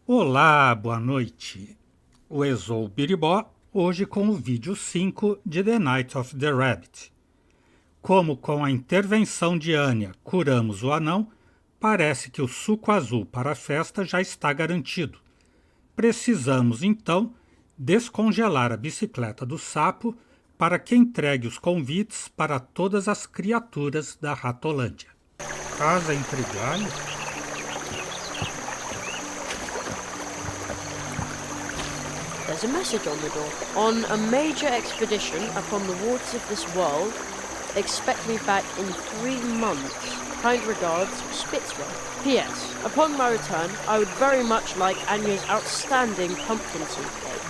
Olá, boa noite. O Exou Biribó, hoje com o vídeo 5 de The Night of the Rabbit. Como com a intervenção de Anya curamos o anão, parece que o suco azul para a festa já está garantido. Precisamos, então, descongelar a bicicleta do sapo para que entregue os convites para todas as criaturas da Ratolândia. Casa entre galhos? There's a message on the door. On a major expedition upon the waters of this world, expect me back in 3 months. Kind regards, Spitzwell. P.S. Upon my return, I would very much like Anya's outstanding pumpkin soup cake.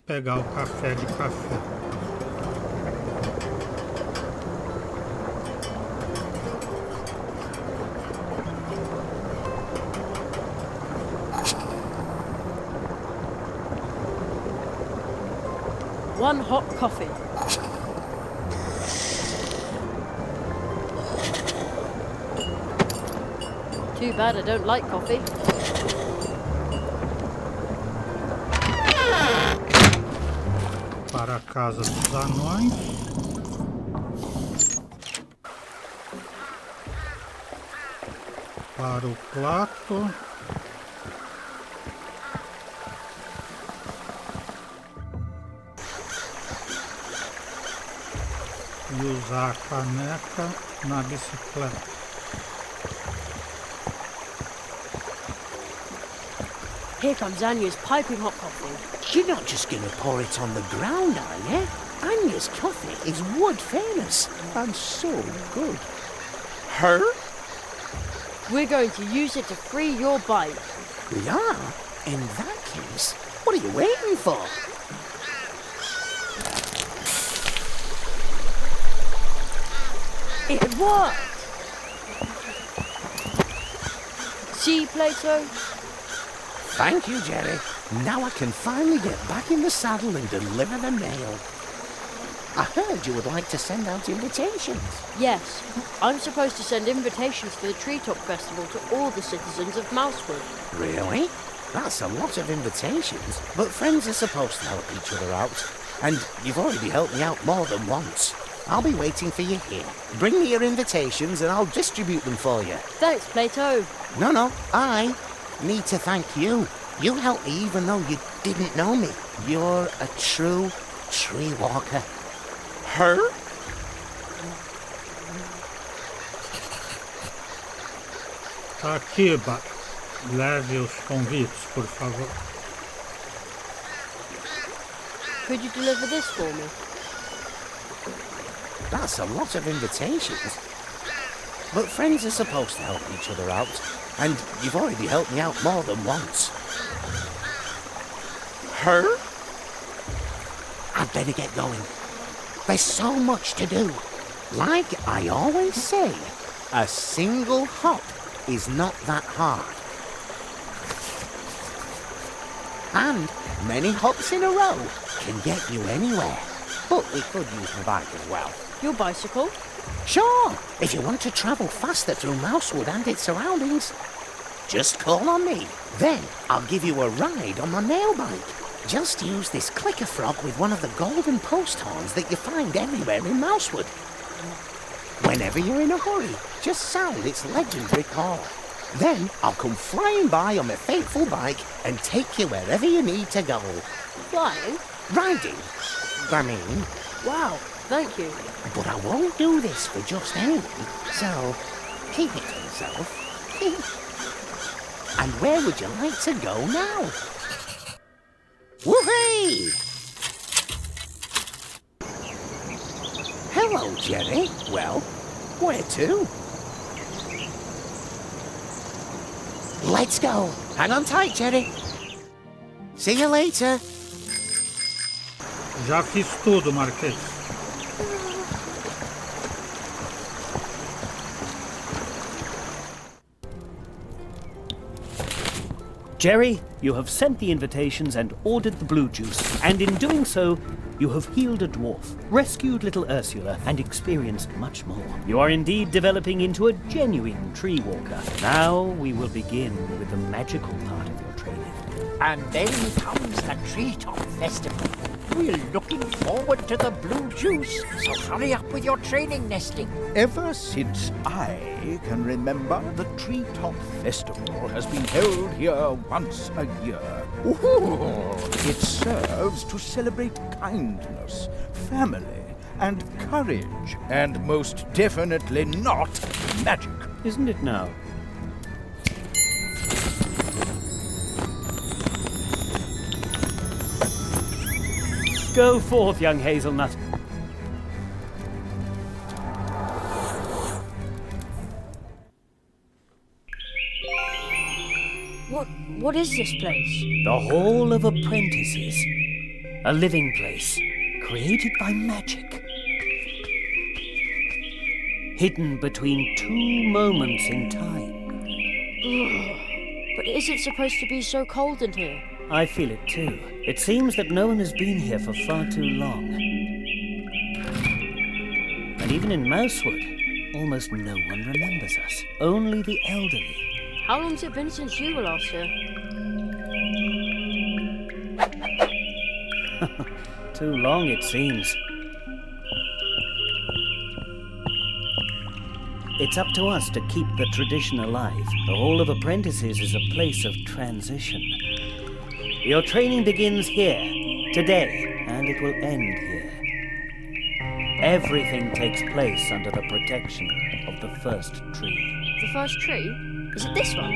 Pegar o café de café. One hot coffee. Too bad I don't like coffee. Para a casa dos anões. Para o prato. E usar a caneca na bicicleta. Here comes Anya's piping hot coffee. You're not just going to pour it on the ground, are you? Anya's coffee is wood famous and so good. Her? We're going to use it to free your bike. We are? In that case, what are you waiting for? It worked! See, Plato? Thank you, Jerry. Now I can finally get back in the saddle and deliver the mail. I heard you would like to send out invitations. Yes, I'm supposed to send invitations for the Treetop Festival to all the citizens of Mousewood. Really? That's a lot of invitations. But friends are supposed to help each other out. And you've already helped me out more than once. I'll be waiting for you here. Bring me your invitations and I'll distribute them for you. Thanks, Plato. No, I need to thank you. You helped me even though you didn't know me. You're a true tree walker. Her? Tá aqui, leve os convites, por favor. Could you deliver this for me? That's a lot of invitations. But friends are supposed to help each other out. And you've already helped me out more than once. Her? I'd better get going. There's so much to do. Like I always say, a single hop is not that hard. And many hops in a row can get you anywhere. But we could use my bike as well. Your bicycle? Sure, if you want to travel faster through Mousewood and its surroundings. Just call on me. Then I'll give you a ride on my mail bike. Just use this clicker frog with one of the golden post horns that you find everywhere in Mousewood. Whenever you're in a hurry, just sound its legendary call. Then I'll come flying by on my faithful bike and take you wherever you need to go. Flying? Riding, I mean. Wow, thank you. But I won't do this for just anyone, so keep it to yourself. And where would you like to go now? Whoopee! Hello, Jerry. Well, where to? Let's go. Hang on tight, Jerry. See you later. Já fiz tudo, Marquês. Jerry, you have sent the invitations and ordered the blue juice, and in doing so, You have healed a dwarf, rescued little Ursula, and experienced much more. You are indeed developing into a genuine tree walker. Now we will begin with the magical part of your training. And then comes the Treetop Festival. We're looking forward to the blue juice, so hurry up with your training, Nestling. Ever since I can remember, the Treetop Festival has been held here once a year. Ooh, it serves to celebrate kindness, family, and courage, and most definitely not magic. Isn't it now? Go forth, young hazelnut. What is this place? The Hall of Apprentices. A living place, created by magic. Hidden between two moments in time. But is it supposed to be so cold in here? I feel it too. It seems that no one has been here for far too long. And even in Mousewood, almost no one remembers us. Only the elderly. How long's it been since you were last here? Too long, it seems. It's up to us to keep the tradition alive. The Hall of Apprentices is a place of transition. Your training begins here, today, and it will end here. Everything takes place under the protection of the first tree. The first tree? Is it this one?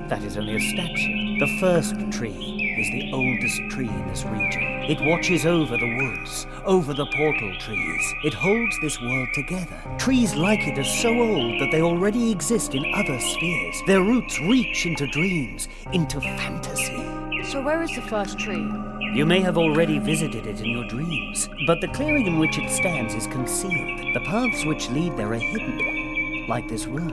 That is only a statue. The first tree is the oldest tree in this region. It watches over the woods, over the portal trees. It holds this world together. Trees like it are so old that they already exist in other spheres. Their roots reach into dreams, into fantasy. So where is the first tree? You may have already visited it in your dreams, but the clearing in which it stands is concealed. The paths which lead there are hidden, like this room.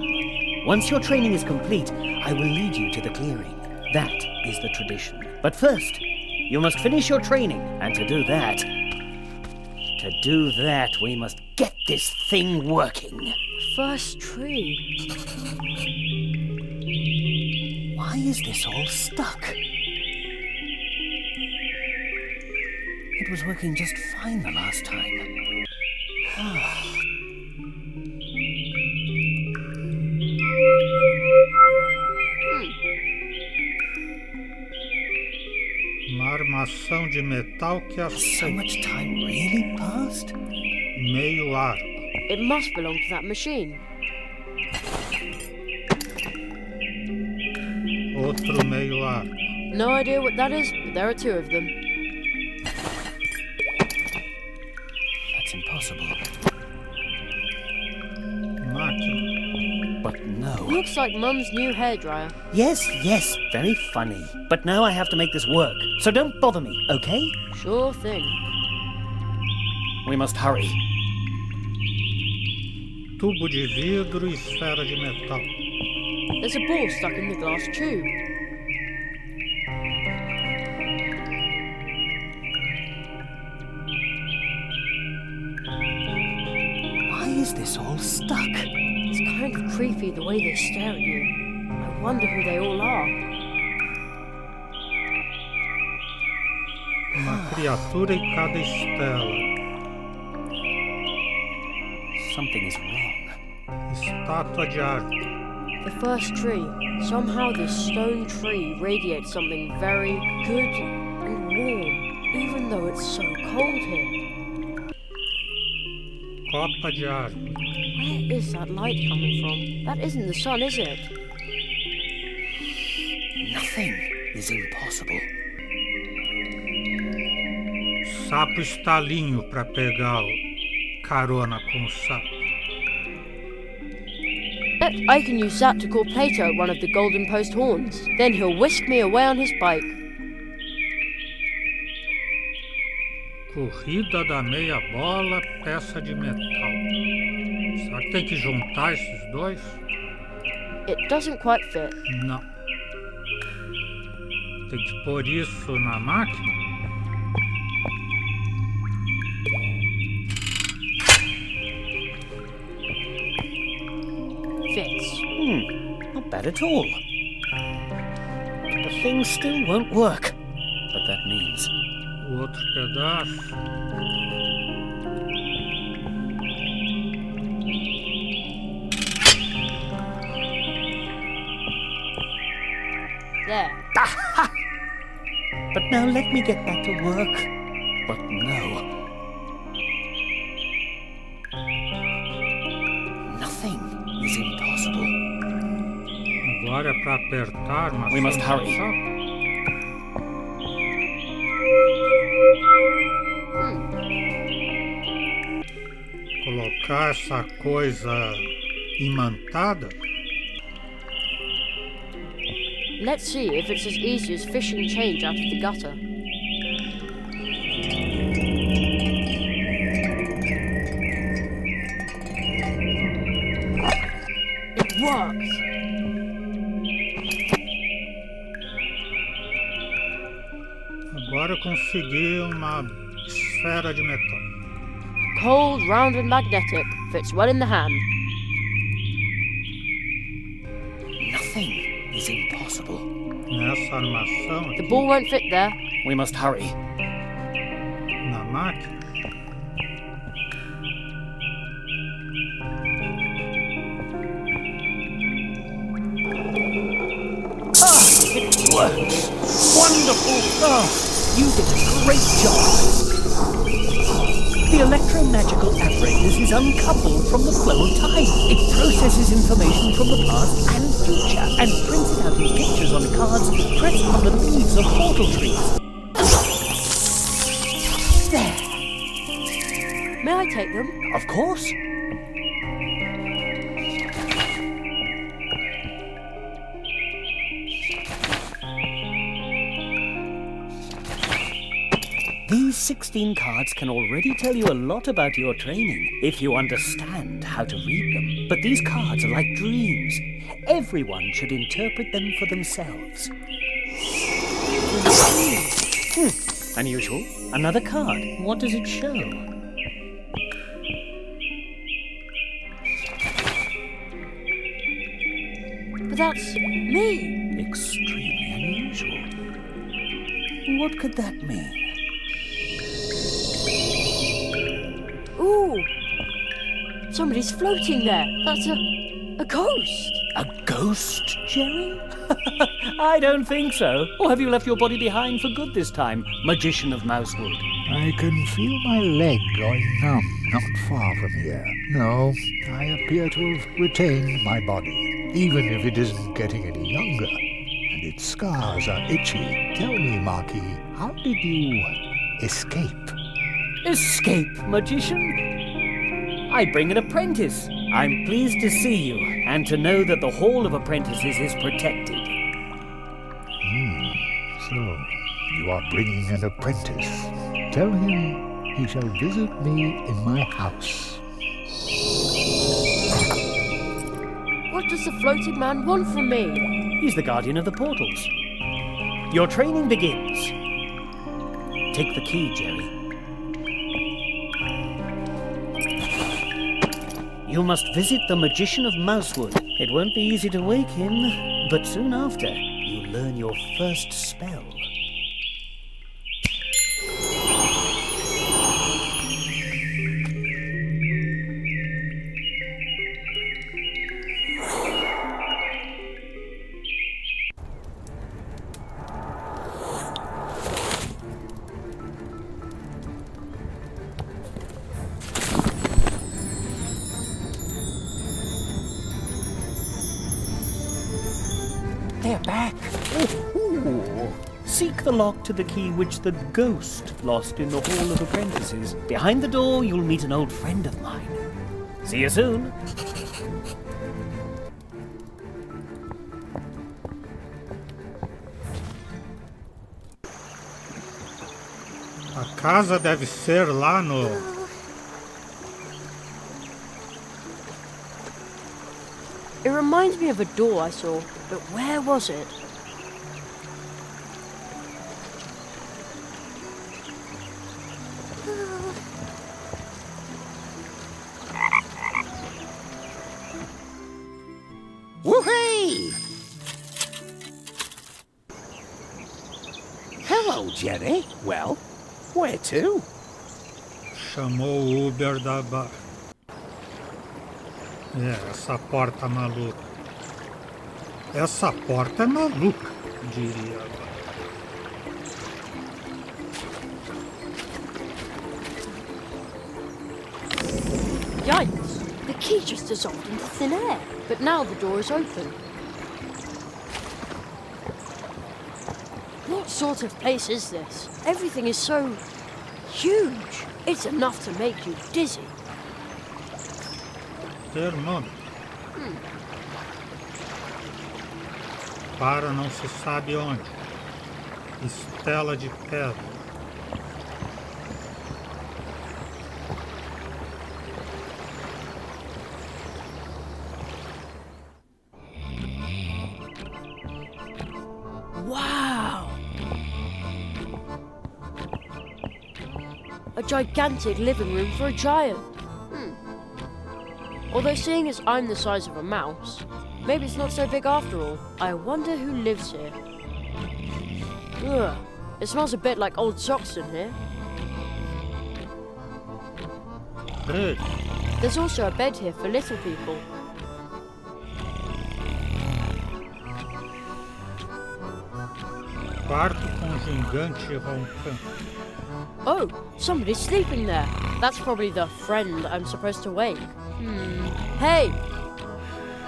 Once your training is complete, I will lead you to the clearing. That is the tradition. But first, you must finish your training, and to do that, we must get this thing working. First tree. Why is this all stuck? It was working just fine the last time. Uma armação de metal que Has so aceita. much time really passed? Meio arco. It must belong to that machine. Outro meio arco. No idea what that is, but there are two of them. That's impossible. Máquina. But no. Looks like Mum's new hairdryer. Yes, very funny. But now I have to make this work. So don't bother me, okay? Sure thing. We must hurry. Tubo de vidro e esfera de metal. There's a ball stuck in the glass tube. Why is this all stuck? It's kind of creepy the way they stare at you. I wonder who they all are. Uma criatura em cada estela. Something is wrong. Estátua de árvore. The first tree. Somehow this stone tree radiates something very good and warm, even though it's so cold here. Copa de árvore. Where is that light coming from? That isn't the sun, is it? Nothing is impossible. Sapo estalinho para pegá-lo. Carona com o sapo. Bet I can use that to call Plato at one of the Golden Post horns. Then he'll whisk me away on his bike. Corrida da meia bola, peça de metal. Será que tem que juntar esses dois? It doesn't quite fit. Não. Tem que pôr isso na máquina? bad at all. But the thing still won't work. But that means... O outro pedaço. There. But now let me get back to work. But no. Nothing is impossible. Agora é para apertar, mas We must hurry. Colocar essa coisa imantada. Let's see if it's as easy as fishing change out of the gutter. It worked! Agora eu consegui uma esfera de metal. Cold, round and magnetic, fits well in the hand. Nothing is impossible. Nessa armação The aqui, ball won't fit there. We must hurry. na máquina. It works! Wonderful! Oh, you did a great job! The electromagical apparatus is uncoupled from the flow of time. It processes information from the past and future and prints it out in pictures on cards pressed on the leaves of portal trees. There! May I take them? Of course! These 16 cards can already tell you a lot about your training, if you understand how to read them. But these cards are like dreams. Everyone should interpret them for themselves. Unusual. Another card. What does it show? But that's me! Extremely unusual. What could that mean? Ooh! Somebody's floating there. That's a ghost. A ghost, Jerry? I don't think so. Or have you left your body behind for good this time, magician of Mousewood? I can feel my leg going numb not far from here. No, I appear to have retained my body, even if it isn't getting any younger, and its scars are itchy. Tell me, Marquis, how did you escape? Escape, magician? I bring an apprentice. I'm pleased to see you, and to know that the Hall of Apprentices is protected. So, you are bringing an apprentice. Tell him he shall visit me in my house. What does the floating man want from me? He's the guardian of the portals. Your training begins. Take the key, Jerry. You must visit the magician of Mousewood. It won't be easy to wake him, but soon after, you learn your first spell. They're back. Seek the lock to the key which the ghost lost in the Hall of Apprentices. Behind the door, you'll meet an old friend of mine. See you soon. A casa deve ser lá no... It reminds me of a door I saw, but where was it? Woohoo! Jerry. Well, where to? Chamou o Uber da barra. Essa porta maluca. Essa porta é maluca, diria a barra. Yikes! The key just dissolved into thin air, but now the door is open. What sort of place is this? Everything is so huge. It's enough to make you dizzy. Termômetro. Para não se sabe onde. Estela de pedra. Wow! A gigantic living room for a giant. Although seeing as I'm the size of a mouse, maybe it's not so big after all. I wonder who lives here. Ugh, it smells a bit like old socks in here. Hey, There's also a bed here for little people. quarto com gigante roncando. Oh, somebody's sleeping there. That's probably the friend I'm supposed to wake. Hey!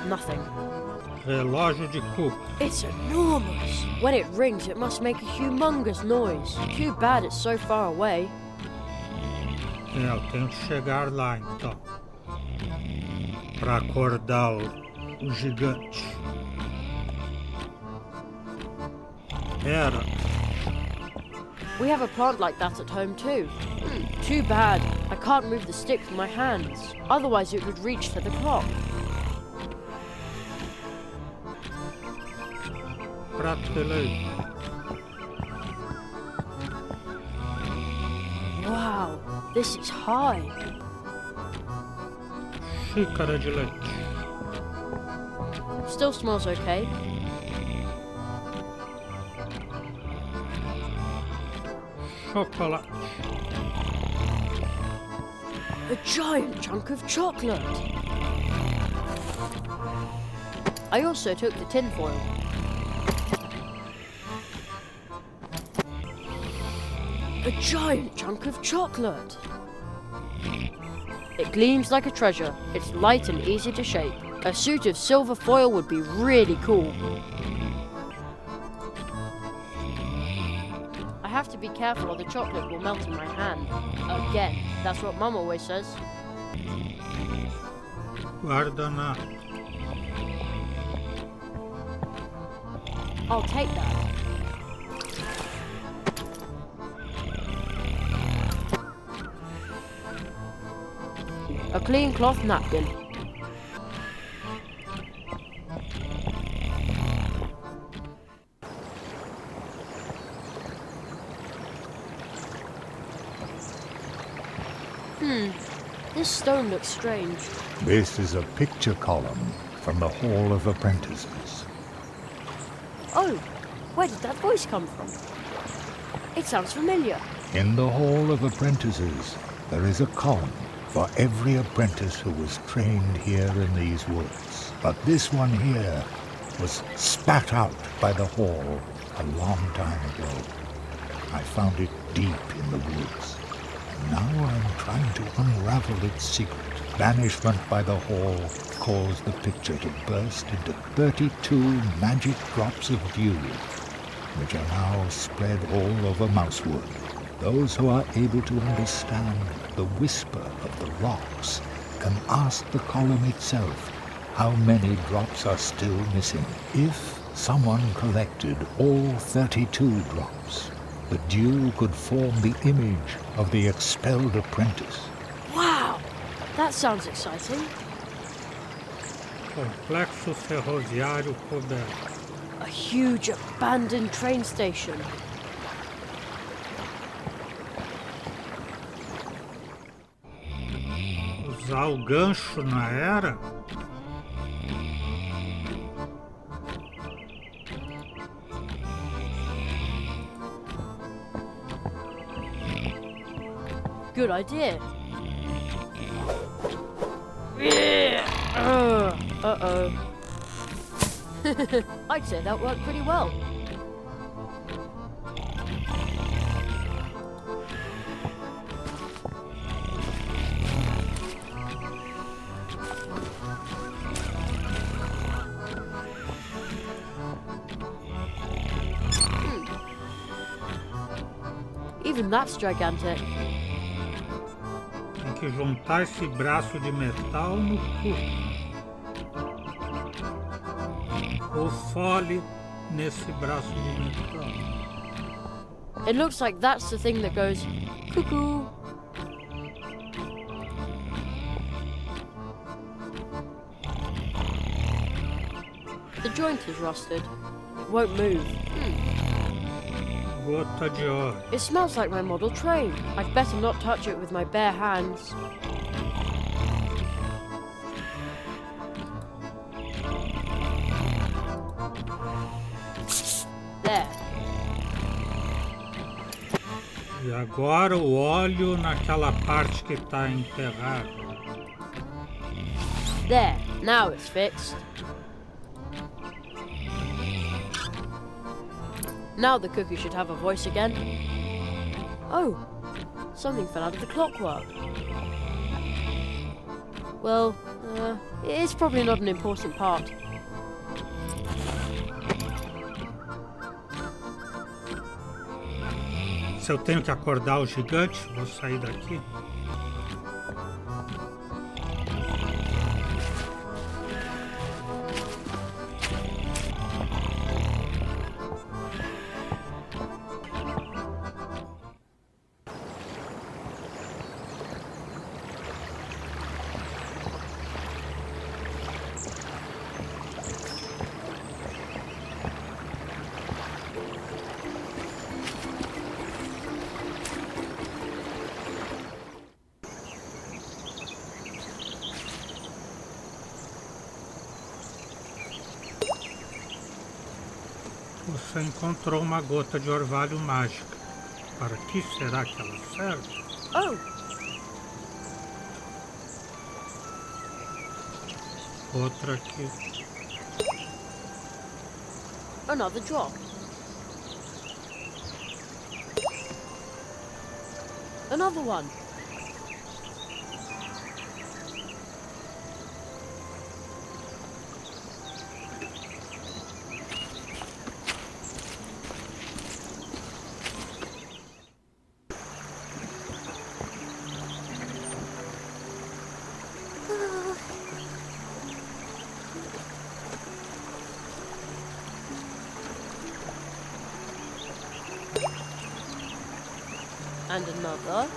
Nothing. Relógio de cuco. It's enormous. When it rings, it must make a humongous noise. Too bad it's so far away. Eu tenho que chegar lá então. Para acordar o gigante. Era. We have a plant like that at home too. Too bad. I can't move the stick with my hands. Otherwise it would reach for the clock. Prato de leite. Wow, this is high. Xícara de leite. Still smells okay. Chocolate. A giant chunk of chocolate. I also took the tin foil. A giant chunk of chocolate. It gleams like a treasure. It's light and easy to shape. A suit of silver foil would be really cool. I have to be careful or the chocolate will melt in my hand. Again, that's what Mum always says. Guardanapo. I'll take that. A clean cloth napkin. This stone looks strange. This is a picture column from the Hall of Apprentices. Oh, where did that voice come from? It sounds familiar. In the Hall of Apprentices, there is a column for every apprentice who was trained here in these woods. But this one here was spat out by the hall a long time ago. I found it deep in the woods, and now I'm trying to unravel its secret. Banishment by the hall caused the picture to burst into 32 magic drops of dew, which are now spread all over Mousewood. Those who are able to understand the whisper of the rocks can ask the column itself how many drops are still missing. If someone collected all 32 drops, the dew could form the image of the expelled apprentice. Wow, that sounds exciting. Complexo ferroviário coberto. A huge abandoned train station. Usar o gancho na era? good idea. Uh-oh. I'd say that worked pretty well. Even that's gigantic. Tem que juntar esse braço de metal no cubo. O fole nesse braço de metal. It looks like that's the thing that goes cuckoo. The joint is rusted. It won't move. Gota de óleo. It smells like my model train. I'd better not touch it with my bare hands. There. E agora o óleo naquela parte que está enterrada. There. Now it's fixed. Now the cookie should have a voice again. Oh, something fell out of the clockwork. Well, it's probably not an important part. Se eu tenho que acordar o gigante, vou sair daqui. Você encontrou uma gota de orvalho mágica. Para que será que ela serve? Oh, Outra aqui. another drop. Another one. And another.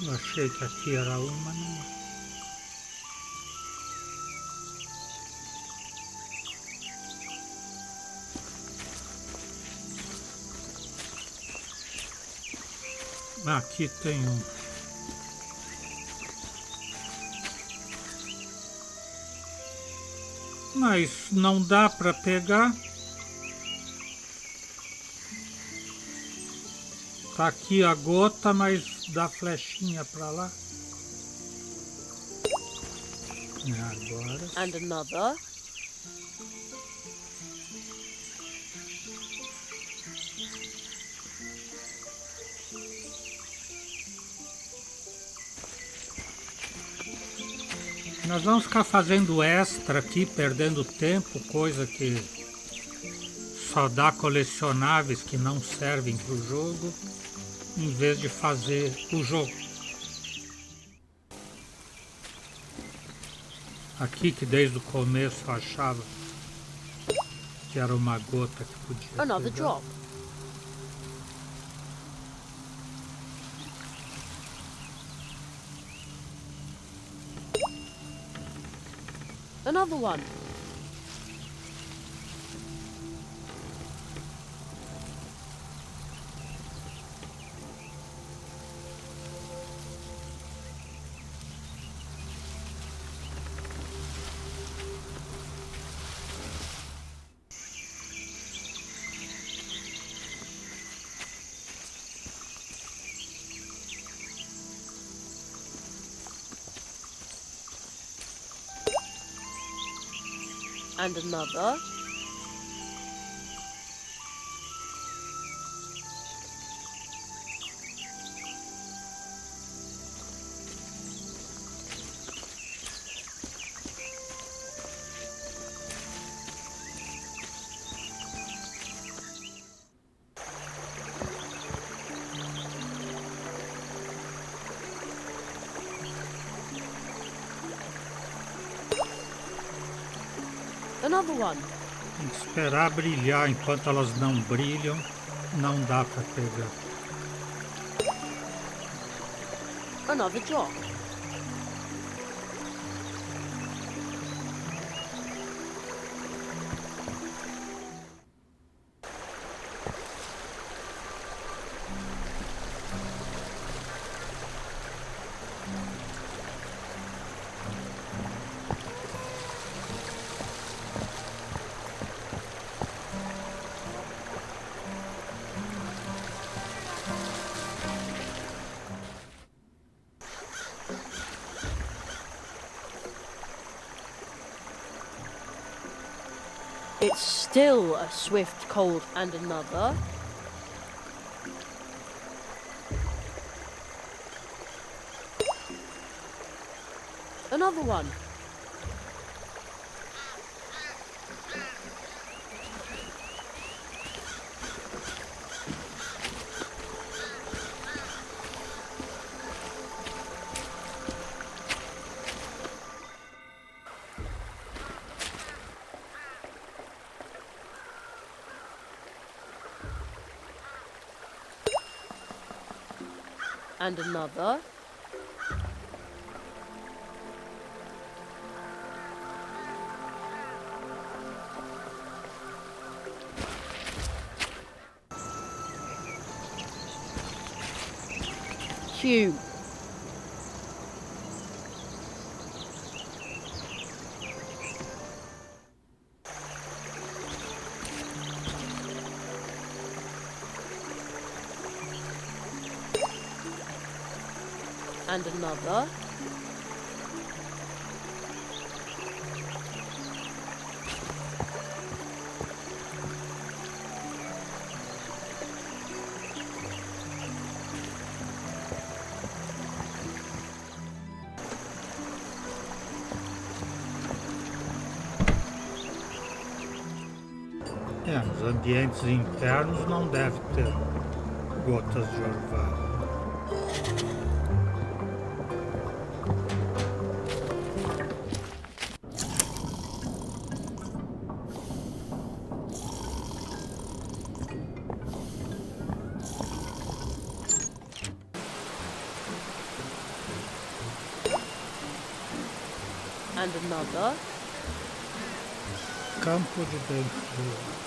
Eu achei que aqui era uma, não. Aqui tem um. Mas não dá para pegar. Tá aqui a gota, mas dá flechinha para lá. Agora. And another. nós vamos ficar fazendo extra aqui, perdendo tempo, coisa que só dá colecionáveis que não servem para o jogo, em vez de fazer o jogo. Aqui que desde o começo eu achava que era uma gota que podia Another pegar. drop. Another one. And another. Another one. Tem que esperar brilhar, enquanto elas não brilham, não dá para pegar. Another drop. It's still a swift, cold, and another. Another one. And another. Cute. And another. Nos ambientes internos não deve ter gotas de orvalho. And another. Campo de bem frio.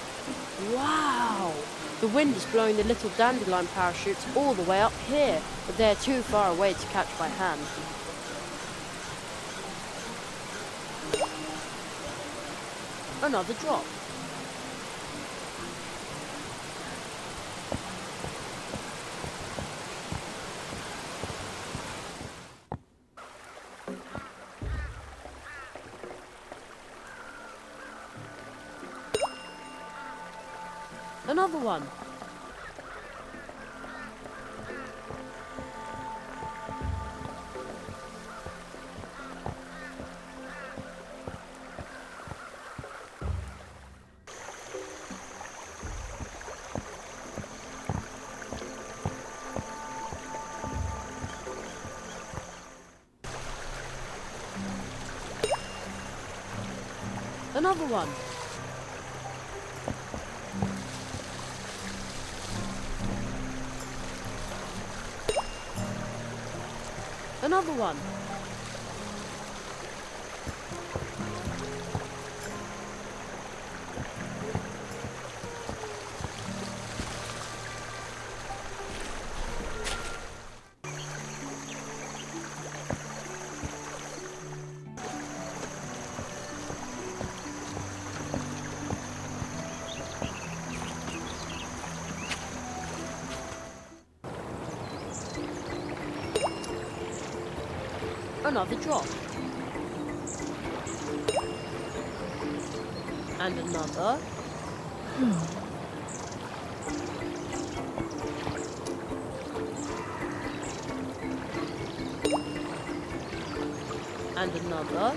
Wow! The wind is blowing the little dandelion parachutes all the way up here, but they're too far away to catch by hand. Another drop. Another one. Another one. Another one. Another drop. And another. And another.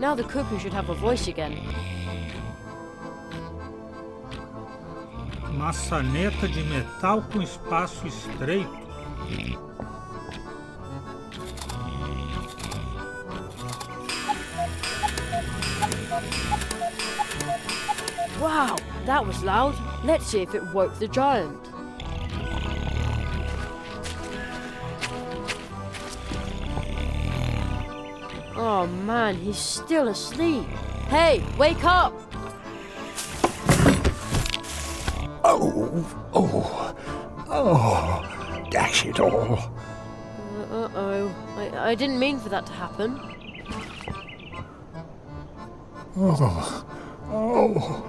Now the cuckoo should have a voice again. Maçaneta de metal com espaço estreito. Wow, that was loud. Let's see if it woke the giant. Oh man, he's still asleep. Hey, wake up! Oh, dash it all. Uh-oh. I didn't mean for that to happen. Oh.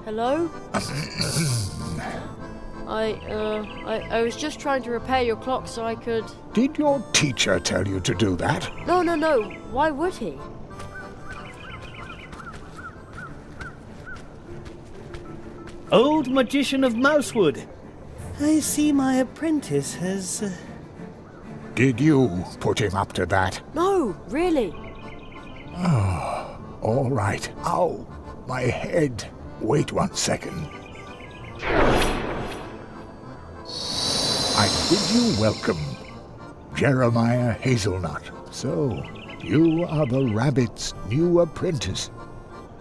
Hello? I was just trying to repair your clock so I could... Did your teacher tell you to do that? No. Why would he? Old magician of Mousewood. I see my apprentice has... Did you put him up to that? No, really. All right. Ow, my head. Wait 1 second. I bid you welcome, Jeremiah Hazelnut. So, you are the rabbit's new apprentice.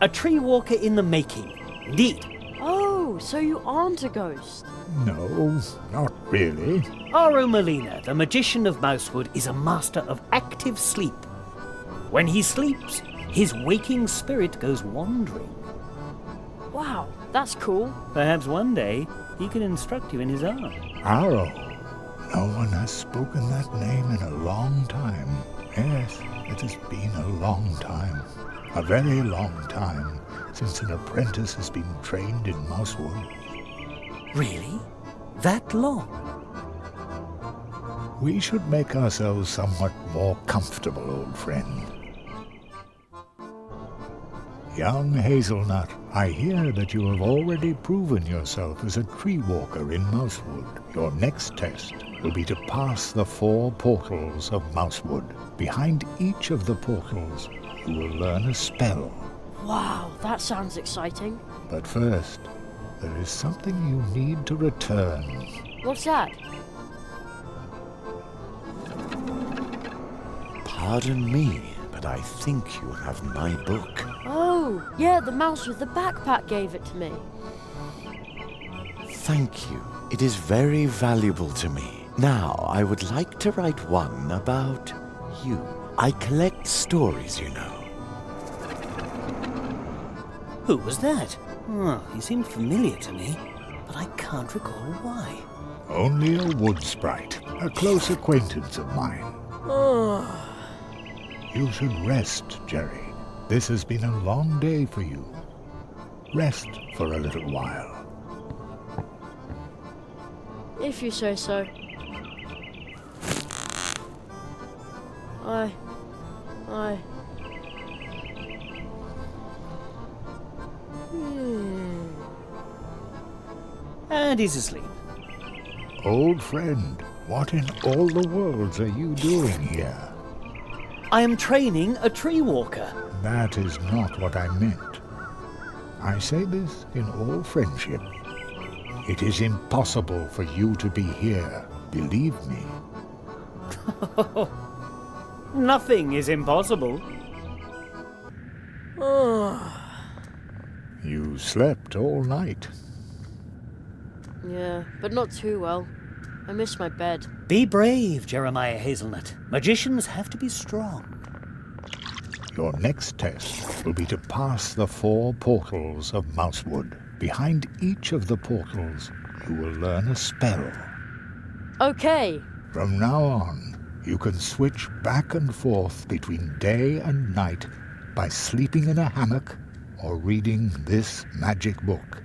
A tree walker in the making. Indeed. Oh, so you aren't a ghost. No, not really. Aro Molina, the magician of Mousewood, is a master of active sleep. When he sleeps, his waking spirit goes wandering. Wow, that's cool. Perhaps one day he can instruct you in his art. Aro. No one has spoken that name in a long time. Yes, it has been a long time. A very long time since an apprentice has been trained in Mousewood. Really? That long? We should make ourselves somewhat more comfortable, old friend. Young Hazelnut, I hear that you have already proven yourself as a tree walker in Mousewood. Your next test will be to pass the 4 portals of Mousewood. Behind each of the portals, you will learn a spell. Wow, that sounds exciting. But first, there is something you need to return. What's that? Pardon me, but I think you have my book. Oh, yeah, the mouse with the backpack gave it to me. Thank you. It is very valuable to me. Now, I would like to write one about you. I collect stories, you know. Who was that? Oh, he seemed familiar to me, but I can't recall why. Only a wood sprite, a close acquaintance of mine. You should rest, Jerry. This has been a long day for you. Rest for a little while. If you say so. I... And he's asleep. Old friend, what in all the worlds are you doing here? I am training a tree walker. That is not what I meant. I say this in all friendship. It is impossible for you to be here, believe me. Nothing is impossible. You slept all night. Yeah, but not too well. I miss my bed. Be brave, Jeremiah Hazelnut. Magicians have to be strong. Your next test will be to pass the 4 portals of Mousewood. Behind each of the portals, you will learn a spell. Okay. From now on, you can switch back and forth between day and night by sleeping in a hammock or reading this magic book.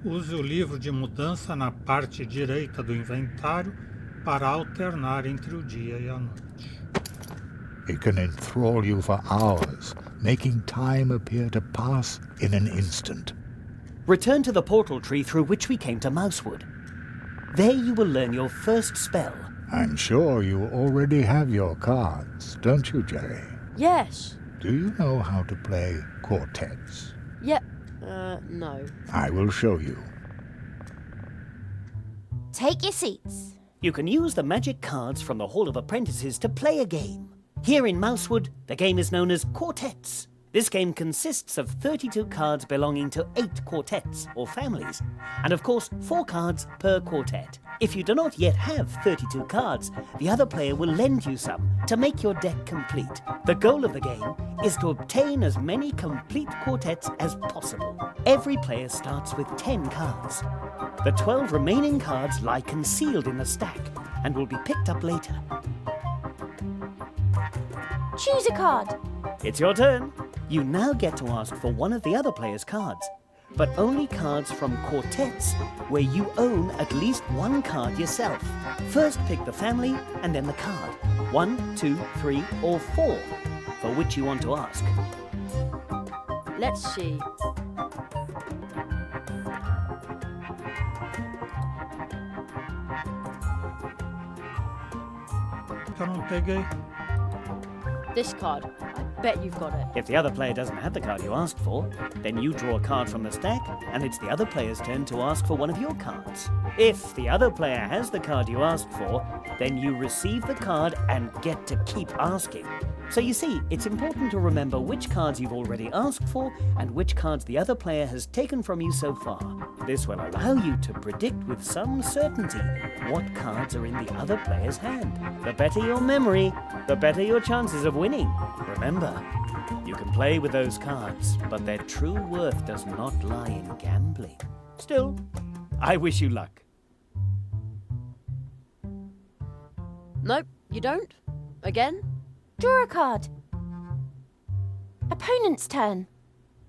Use o livro de mudança na parte direita do inventário para alternar entre o dia e a noite. It can enthrall you for hours, making time appear to pass in an instant. Return to the portal tree through which we came to Mousewood. There you will learn your first spell. I'm sure you already have your cards, don't you, Jerry? Yes. Do you know how to play quartets? Yeah. No. I will show you. Take your seats. You can use the magic cards from the Hall of Apprentices to play a game. Here in Mousewood, the game is known as quartets. This game consists of 32 cards belonging to 8 quartets, or families, and of course 4 cards per quartet. If you do not yet have 32 cards, the other player will lend you some to make your deck complete. The goal of the game is to obtain as many complete quartets as possible. Every player starts with 10 cards. The 12 remaining cards lie concealed in the stack and will be picked up later. Choose a card. It's your turn. You now get to ask for one of the other player's cards, but only cards from quartets where you own at least 1 card yourself. First pick the family and then the card. 1, 2, 3, or 4 for which you want to ask. Let's see. Eu não peguei. This card. I bet you've got it. If the other player doesn't have the card you asked for, then you draw a card from the stack, and it's the other player's turn to ask for one of your cards. If the other player has the card you asked for, then you receive the card and get to keep asking. So you see, it's important to remember which cards you've already asked for and which cards the other player has taken from you so far. This will allow you to predict with some certainty what cards are in the other player's hand. The better your memory, the better your chances of winning. Remember, you can play with those cards, but their true worth does not lie in gambling. Still, I wish you luck. Nope, you don't. Again? Draw a card. Opponent's turn.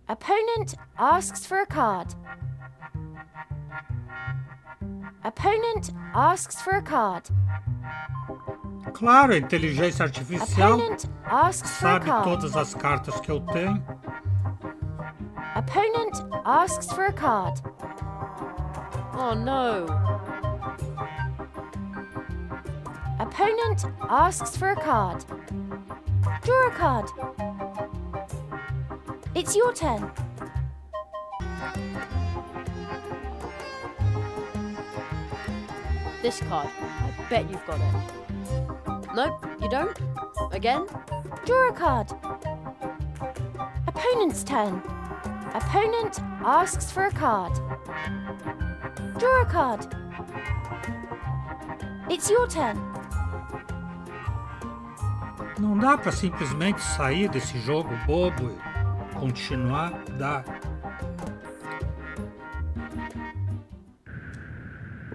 Opponent asks for a card. Opponent asks for a card. Claro, a inteligência artificial Opponent asks for a sabe card. todas as cartas que eu tenho. Opponent asks for a card. Oh no. Opponent asks for a card. Draw a card. It's your turn. This card. I bet you've got it. Nope, you don't. Again? Draw a card. Opponent's turn. Opponent asks for a card. Draw a card. It's your turn. Não dá para simplesmente sair desse jogo bobo e continuar? Dá.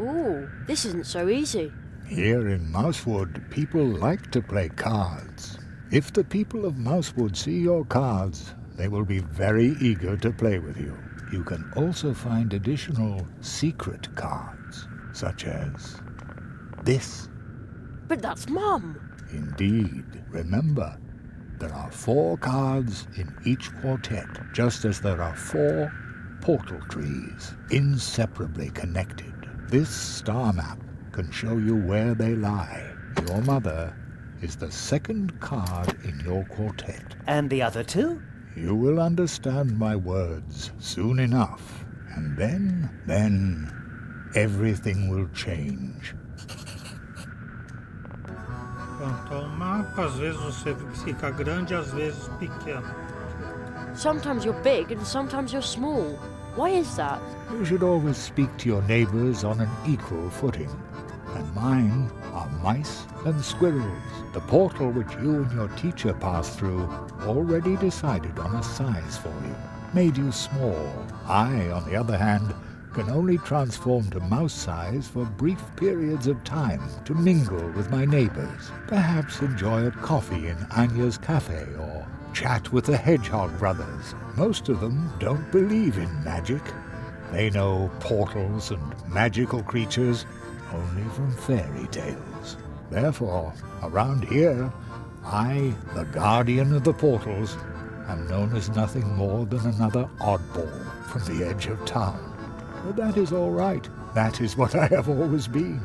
Ooh, this isn't so easy. Here in Mousewood, people like to play cards. If the people of Mousewood see your cards, they will be very eager to play with you. You can also find additional secret cards, such as this. But that's Mum. Indeed. Remember, there are 4 cards in each quartet, just as there are 4 portal trees, inseparably connected. This star map can show you where they lie. Your mother is the 2nd card in your quartet. And the other 2? You will understand my words soon enough, and then everything will change. Quanto ao mapa, às vezes você fica grande, às vezes pequeno. Sometimes you're big and sometimes you're small. Why is that? You should always speak to your neighbors on an equal footing. And mine are mice and squirrels. The portal which you and your teacher passed through already decided on a size for you, made you small. I, on the other hand, can only transform to mouse size for brief periods of time to mingle with my neighbors, perhaps enjoy a coffee in Anya's cafe or chat with the Hedgehog brothers. Most of them don't believe in magic. They know portals and magical creatures only from fairy tales. Therefore, around here, I, the guardian of the portals, am known as nothing more than another oddball from the edge of town. But that is all right. That is what I have always been.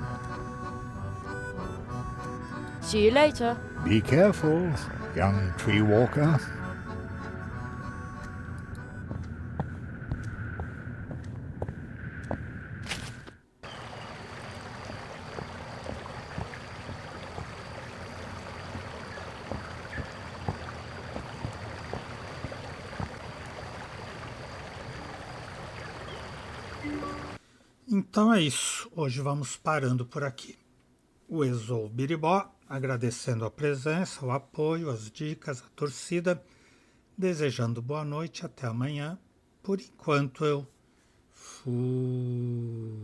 See you later. Be careful, young tree walker. Então é isso, hoje vamos parando por aqui. O Exou Biribó, agradecendo a presença, o apoio, as dicas, a torcida, desejando boa noite, até amanhã. Por enquanto eu fui.